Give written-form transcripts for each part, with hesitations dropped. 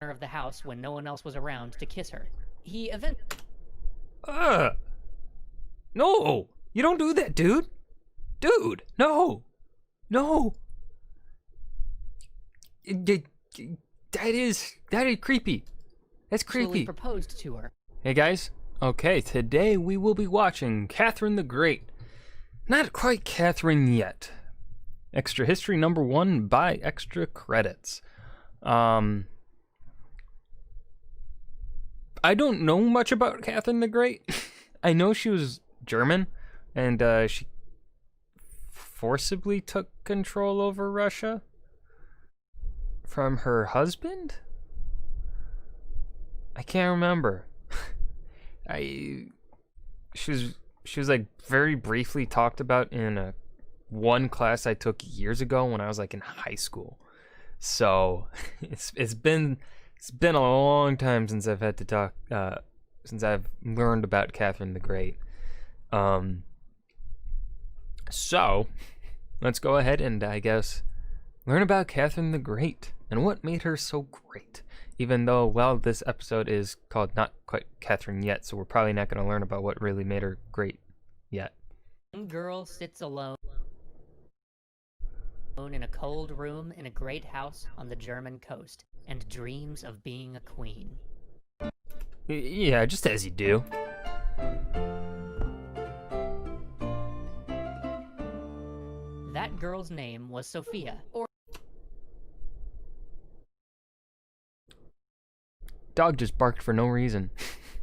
of the house when no one else was around to kiss her. He eventually Uh, no, you don't do that, dude. Dude, no, no. That is creepy. That's creepy. proposed to her. Hey guys, okay, today we will be watching Catherine the Great. Not quite Catherine yet. Extra History number 1 by Extra Credits. I don't know much about Catherine the Great. I know she was German, and she forcibly took control over Russia from her husband? I can't remember. She was like very briefly talked about in a one class I took years ago when I was like in high school. So it's been a long time since I've had to talk since I've learned about Catherine the Great. So let's go ahead and I guess learn about Catherine the Great and what made her so great. Even though, well, this episode is called Not Quite Catherine Yet, so we're probably not going to learn about what really made her great yet. One girl sits alone in a cold room in a great house on the German coast and dreams of being a queen. Yeah, just as you do. That girl's name was Sophia, or Dog just barked for no reason.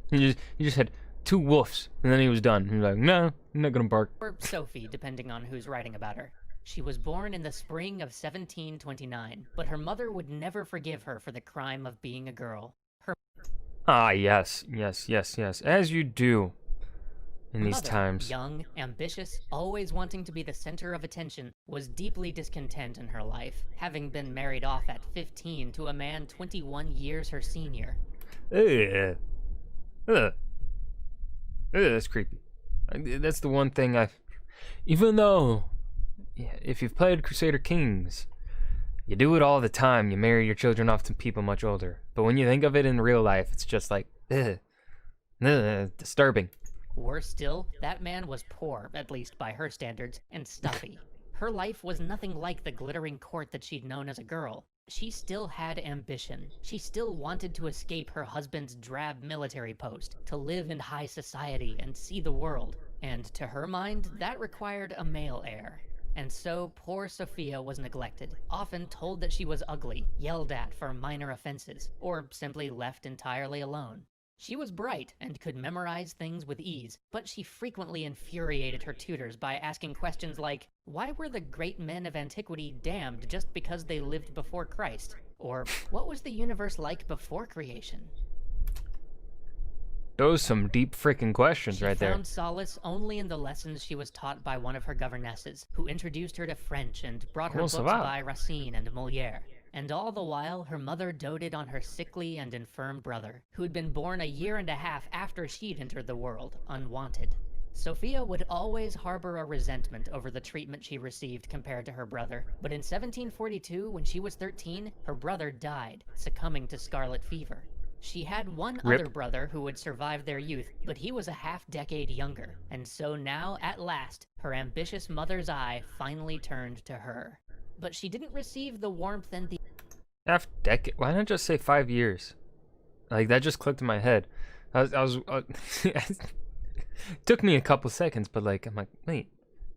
he just had 2 woofs, and then he was done. He was like, no, I'm not gonna bark. or Sophie, depending on who's writing about her. She was born in the spring of 1729, but her mother would never forgive her for the crime of being a girl. Ah, yes, as you do in these Mother, times. young, ambitious, always wanting to be the center of attention, was deeply discontent in her life, having been married off at 15 to a man 21 years her senior. Ugh. Ugh. Ugh, that's creepy. That's the one thing even though, if you've played Crusader Kings, you do it all the time. You marry your children off to people much older. But when you think of it in real life, it's just like, disturbing. Worse still, that man was poor, at least by her standards, and stuffy. Her life was nothing like the glittering court that she'd known as a girl. She still had ambition. She still wanted to escape her husband's drab military post, to live in high society and see the world. And to her mind, that required a male heir. And so poor Sophia was neglected, often told that she was ugly, yelled at for minor offenses, or simply left entirely alone. She was bright and could memorize things with ease, but she frequently infuriated her tutors by asking questions like, why were the great men of antiquity damned just because they lived before Christ? Or, what was the universe like before creation? Those some deep freaking questions right there. She found solace only in the lessons she was taught by one of her governesses, who introduced her to French and brought her books by Racine and Molière. And all the while, her mother doted on her sickly and infirm brother, who'd been born a year and a half after she'd entered the world, unwanted. Sophia would always harbor a resentment over the treatment she received compared to her brother, but in 1742, when she was 13, her brother died, succumbing to scarlet fever. She had one other brother who would survive their youth, but he was a half-decade younger, and so now, at last, her ambitious mother's eye finally turned to her. But she didn't receive the warmth and the Half decade? Why not just say 5 years? Like, that just clicked in my head. It took me a couple seconds, but like, I'm like, wait,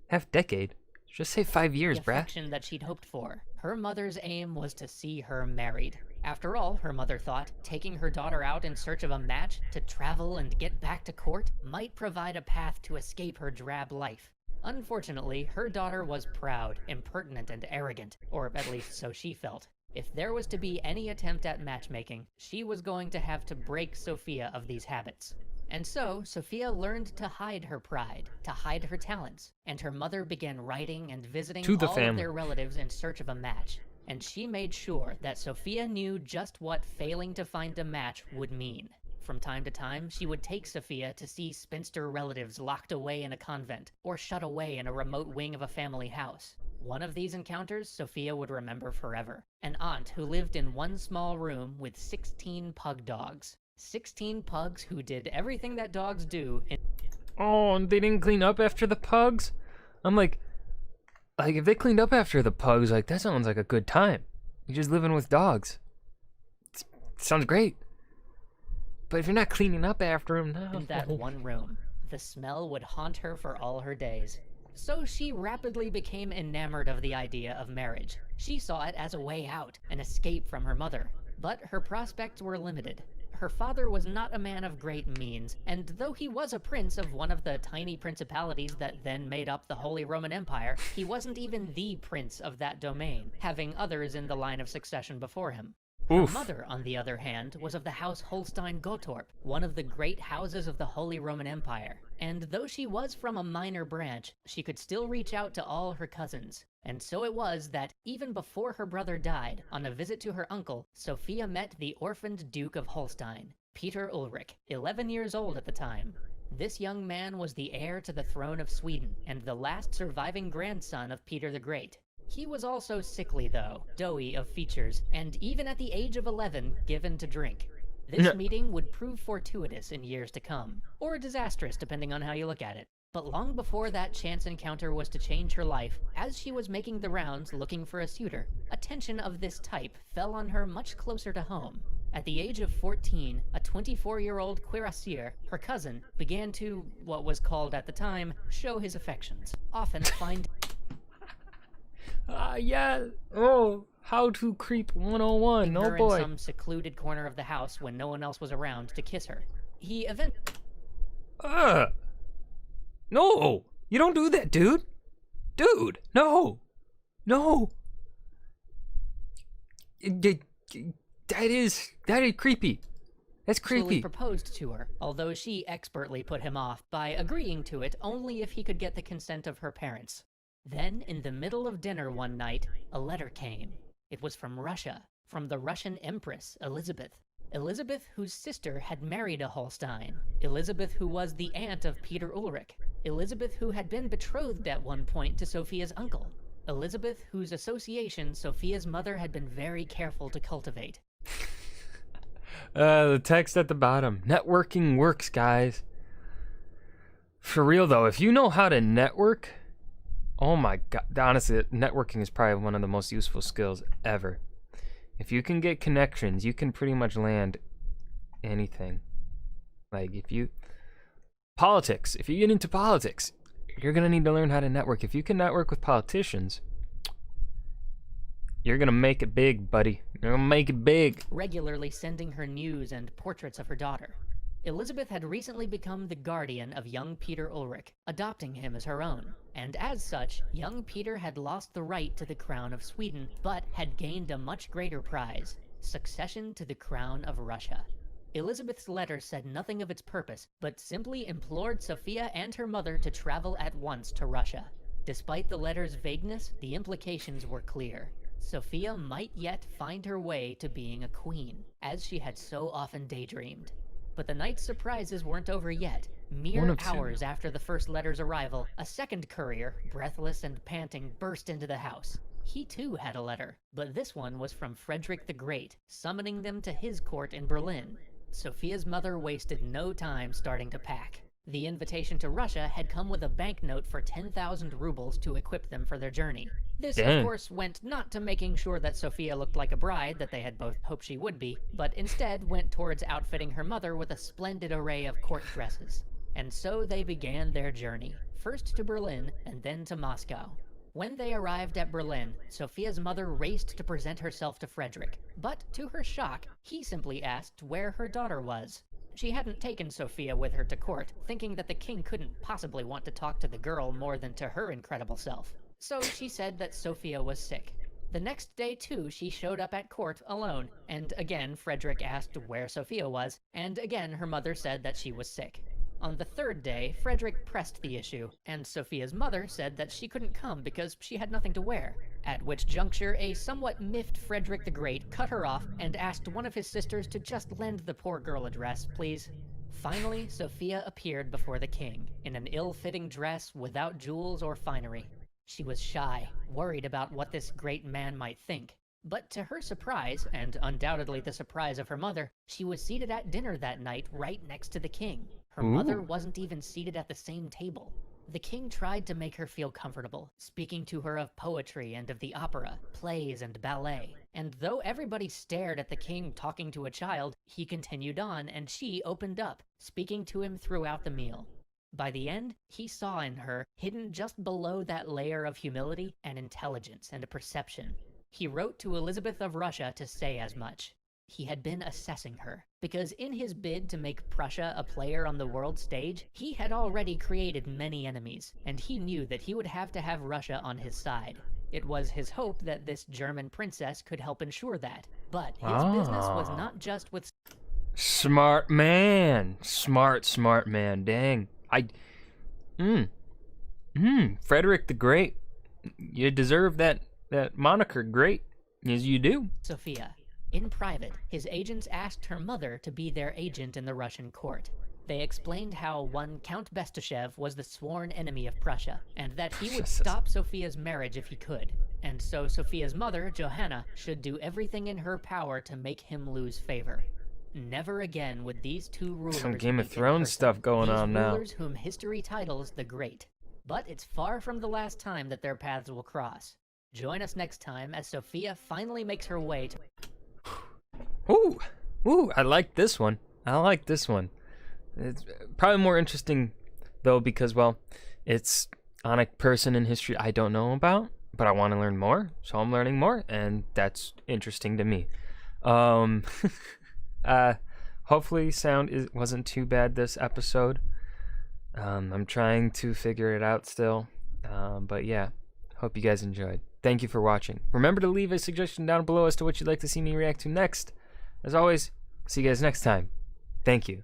half decade? Just say 5 years, bruh. affection that she'd hoped for. Her mother's aim was to see her married. After all, her mother thought, taking her daughter out in search of a match to travel and get back to court might provide a path to escape her drab life. Unfortunately, her daughter was proud, impertinent, and arrogant, or at least so she felt. If there was to be any attempt at matchmaking, she was going to have to break Sophia of these habits. And so, Sophia learned to hide her pride, to hide her talents, and her mother began writing and visiting all of their relatives in search of a match. And she made sure that Sophia knew just what failing to find a match would mean. From time to time, she would take Sophia to see spinster relatives locked away in a convent, or shut away in a remote wing of a family house. One of these encounters Sophia would remember forever. An aunt who lived in one small room with 16 pug dogs. 16 pugs who did everything that dogs do. Oh, and they didn't clean up after the pugs? I'm like if they cleaned up after the pugs, like, that sounds like a good time. You're just living with dogs. It sounds great. But if you're not cleaning up after them, no. In that one room, the smell would haunt her for all her days. So she rapidly became enamored of the idea of marriage. She saw it as a way out, an escape from her mother. But her prospects were limited. Her father was not a man of great means, and though he was a prince of one of the tiny principalities that then made up the Holy Roman Empire, he wasn't even the prince of that domain, having others in the line of succession before him. Her mother, on the other hand, was of the House Holstein-Gottorp, one of the great houses of the Holy Roman Empire. And though she was from a minor branch, she could still reach out to all her cousins. And so it was that, even before her brother died, on a visit to her uncle, Sophia met the orphaned Duke of Holstein, Peter Ulrich, 11 years old at the time. This young man was the heir to the throne of Sweden, and the last surviving grandson of Peter the Great. He was also sickly though, doughy of features, and even at the age of 11, given to drink. This meeting would prove fortuitous in years to come, or disastrous depending on how you look at it. But long before that chance encounter was to change her life, as she was making the rounds looking for a suitor, attention of this type fell on her much closer to home. At the age of 14, a 24-year-old cuirassier, her cousin, began to, what was called at the time, show his affections, often find... Yeah. Oh, how to creep 101. Oh boy. in some secluded corner of the house when no one else was around to kiss her. He No! You don't do that, dude! Dude! No! No! That is creepy. That's creepy. proposed to her, although she expertly put him off by agreeing to it only if he could get the consent of her parents. Then, in the middle of dinner one night, a letter came. It was from Russia, from the Russian Empress, Elizabeth. Elizabeth, whose sister had married a Holstein. Elizabeth, who was the aunt of Peter Ulrich. Elizabeth, who had been betrothed at one point to Sophia's uncle. Elizabeth, whose association Sophia's mother had been very careful to cultivate. The text at the bottom. Networking works, guys. For real, though, if you know how to network... Oh my god, honestly, networking is probably one of the most useful skills ever. If you can get connections, you can pretty much land anything. Like, politics, if you get into politics, you're gonna need to learn how to network. If you can network with politicians, you're gonna make it big, buddy. You're gonna make it big. Regularly sending her news and portraits of her daughter. Elizabeth had recently become the guardian of young Peter Ulrich, adopting him as her own. And as such, young Peter had lost the right to the crown of Sweden, but had gained a much greater prize, succession to the crown of Russia. Elizabeth's letter said nothing of its purpose, but simply implored Sophia and her mother to travel at once to Russia. Despite the letter's vagueness, the implications were clear. Sophia might yet find her way to being a queen, as she had so often daydreamed. But the night's surprises weren't over yet. Mere hours after the first letter's arrival, a second courier, breathless and panting, burst into the house. He too had a letter, but this one was from Frederick the Great, summoning them to his court in Berlin. Sophia's mother wasted no time starting to pack. The invitation to Russia had come with a banknote for 10,000 rubles to equip them for their journey. This, of course, went not to making sure that Sophia looked like a bride that they had both hoped she would be, but instead went towards outfitting her mother with a splendid array of court dresses. And so they began their journey, first to Berlin and then to Moscow. When they arrived at Berlin, Sophia's mother raced to present herself to Frederick, but to her shock, he simply asked where her daughter was. She hadn't taken Sophia with her to court, thinking that the king couldn't possibly want to talk to the girl more than to her incredible self. So she said that Sophia was sick. The next day, too, she showed up at court alone, and again Frederick asked where Sophia was, and again her mother said that she was sick. On the third day, Frederick pressed the issue, and Sophia's mother said that she couldn't come because she had nothing to wear. At which juncture, a somewhat miffed Frederick the Great cut her off and asked one of his sisters to just lend the poor girl a dress, please. Finally, Sophia appeared before the king, in an ill-fitting dress without jewels or finery. She was shy, worried about what this great man might think. But to her surprise, and undoubtedly the surprise of her mother, she was seated at dinner that night right next to the king. Her mother Ooh. wasn't even seated at the same table. The king tried to make her feel comfortable, speaking to her of poetry and of the opera, plays and ballet. And though everybody stared at the king talking to a child, he continued on and she opened up, speaking to him throughout the meal. By the end, he saw in her, hidden just below that layer of humility, an intelligence and a perception. He wrote to Elizabeth of Russia to say as much. He had been assessing her, because in his bid to make Prussia a player on the world stage, he had already created many enemies, and he knew that he would have to have Russia on his side. It was his hope that this German princess could help ensure that, but his business was not just with... Smart man. Smart man. Dang. Frederick the Great. You deserve that moniker, great, as you do. Sophia. In private, his agents asked her mother to be their agent in the Russian court. They explained how one Count Bestuchev was the sworn enemy of Prussia, and that he would stop Sophia's marriage if he could. And so Sophia's mother, Johanna, should do everything in her power to make him lose favor. Never again would these two rulers Some Game of meet in Thrones person. stuff going These on now. rulers whom history titles the Great. But it's far from the last time that their paths will cross. Join us next time as Sophia finally makes her way to... Ooh, I like this one. It's probably more interesting, though, because, well, it's on a person in history I don't know about, but I want to learn more, so I'm learning more, and that's interesting to me. Hopefully sound wasn't too bad this episode. I'm trying to figure it out still, but yeah, hope you guys enjoyed. Thank you for watching. Remember to leave a suggestion down below as to what you'd like to see me react to next. As always, see you guys next time. Thank you.